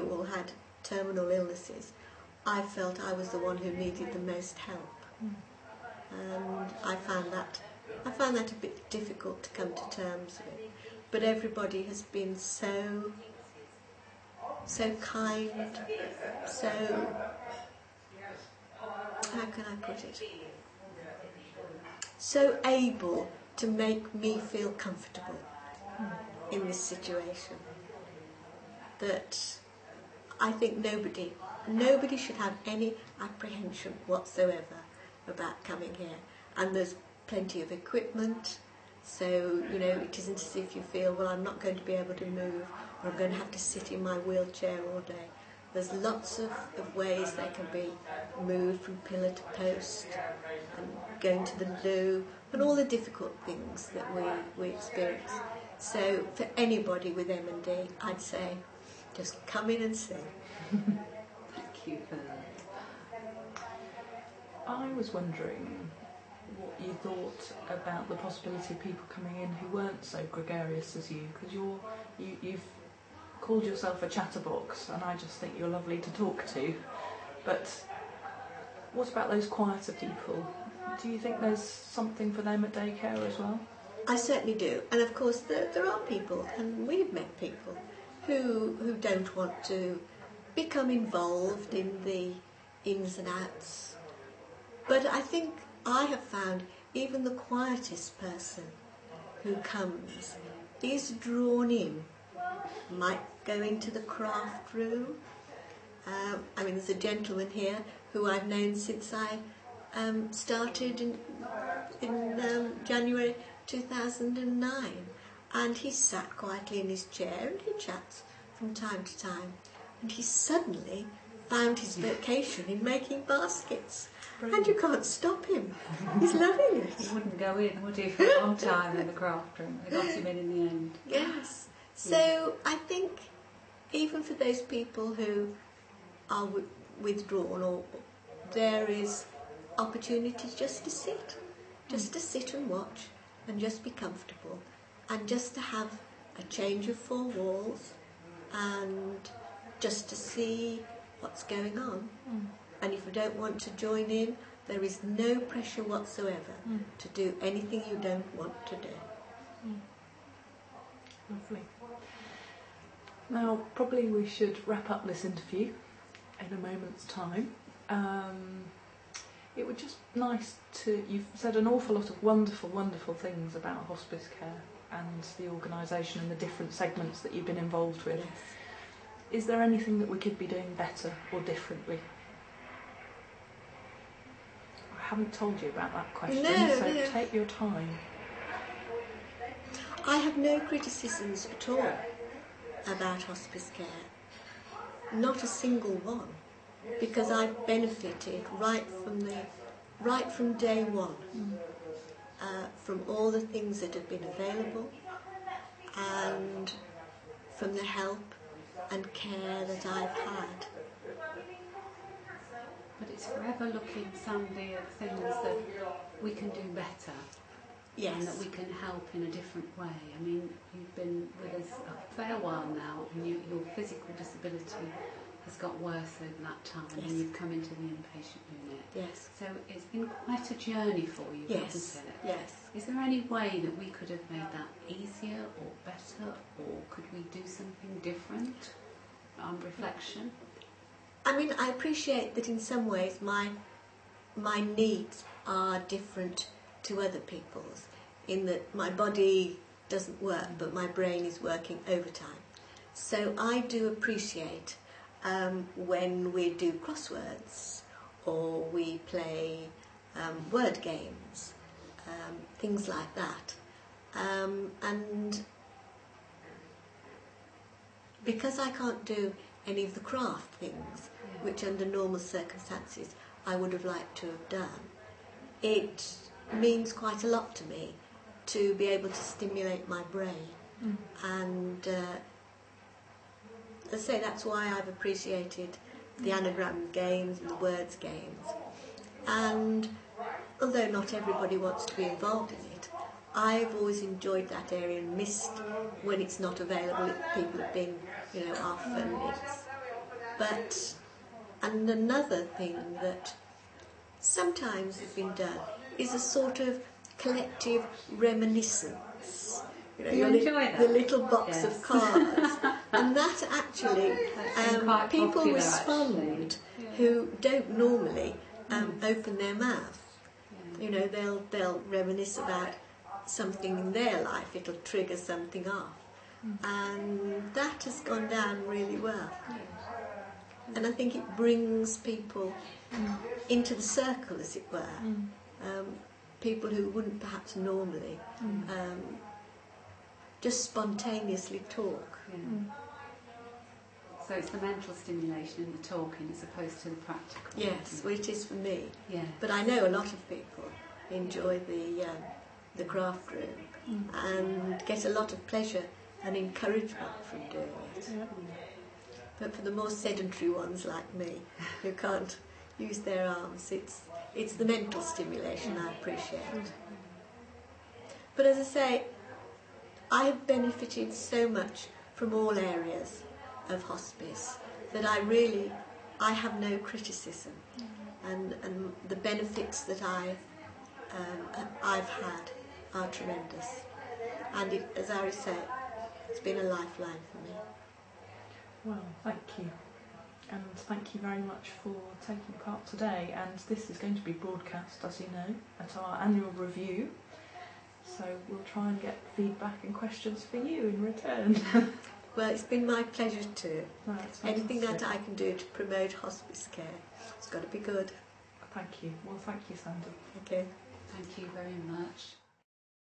who all had terminal illnesses, I felt I was the one who needed the most help. And I found that a bit difficult to come to terms with. But everybody has been so kind, so, how can I put it? So able to make me feel comfortable in this situation, that I think nobody should have any apprehension whatsoever about coming here. And there's plenty of equipment, so it isn't as if you feel, well, I'm not going to be able to move, or I'm going to have to sit in my wheelchair all day. There's lots of ways they can be moved from pillar to post, and going to the loo, and all the difficult things that we experience. So for anybody with MND, I'd say just come in and see. Thank you for that. I was wondering what you thought about the possibility of people coming in who weren't so gregarious as you, because you've called yourself a chatterbox, and I just think you're lovely to talk to. But what about those quieter people? Do you think there's something for them at daycare as well? I certainly do. And of course there are people, and we've met people, who don't want to become involved in the ins and outs. But I think I have found even the quietest person who comes is drawn in, might go into the craft room. There's a gentleman here who I've known since I started in January 2009, and he sat quietly in his chair and he chats from time to time, and he suddenly found his vocation in making baskets. Brilliant. And you can't stop him. He's loving it. He wouldn't go in, would he, for a long time in the craft room? They got him in the end. Yes. So I think even for those people who are withdrawn, or there is opportunities just to sit and watch, and just be comfortable, and just to have a change of four walls, and just to see what's going on. And if you don't want to join in, there is no pressure whatsoever to do anything you don't want to do. Lovely. Now, probably we should wrap up this interview in a moment's time. It would just be nice to... You've said an awful lot of wonderful, wonderful things about Hospiscare and the organisation and the different segments that you've been involved with. Yes. Is there anything that we could be doing better or differently? I haven't told you about that question, so take your time. I have no criticisms at all about Hospiscare, not a single one, because I've benefited right from day one, from all the things that have been available, and from the help and care that I've had. But it's forever looking, Sandy, at things that we can do better. Yes. And that we can help in a different way. I mean, you've been with us a fair while now, and your physical disability has got worse over that time, yes. and you've come into the inpatient unit. Yes. So it's been quite a journey for you, yes. hasn't it? Yes. Is there any way that we could have made that easier or better, or could we do something different on reflection? I mean, I appreciate that in some ways my needs are different to other people's, in that my body doesn't work but my brain is working overtime. So I do appreciate when we do crosswords, or we play word games, things like that. And because I can't do any of the craft things, which under normal circumstances I would have liked to have done, it means quite a lot to me to be able to stimulate my brain. And as I say, that's why I've appreciated the anagram games and the words games. And although not everybody wants to be involved in it, I've always enjoyed that area and missed when it's not available. People have been, off, and And another thing that sometimes has been done is a sort of collective reminiscence. You know, You enjoy that? the little box Yes. of cards, and that actually That's been quite people popular, respond who don't normally open their mouth. Yeah. You know, they'll reminisce about something in their life. It'll trigger something off, and that has gone down really well. And I think it brings people into the circle, as it were. People who wouldn't perhaps normally just spontaneously talk. Yeah. So it's the mental stimulation and the talking as opposed to the practical. Yes, well, it is for me. Yeah. But I know a lot of people enjoy the craft room and get a lot of pleasure and encouragement from doing it. Yeah. But for the more sedentary ones like me, who can't use their arms, it's the mental stimulation I appreciate. But as I say, I have benefited so much from all areas of hospice that I have no criticism, and the benefits that I've had are tremendous. And as Ari said, it's been a lifeline for me. Well, thank you. And thank you very much for taking part today. And this is going to be broadcast, as you know, at our annual review. So we'll try and get feedback and questions for you in return. Well, it's been my pleasure too. No, that's Anything that fantastic. I can do to promote hospice care, it's got to be good. Thank you. Well, thank you, Sandy. Okay. Thank you very much.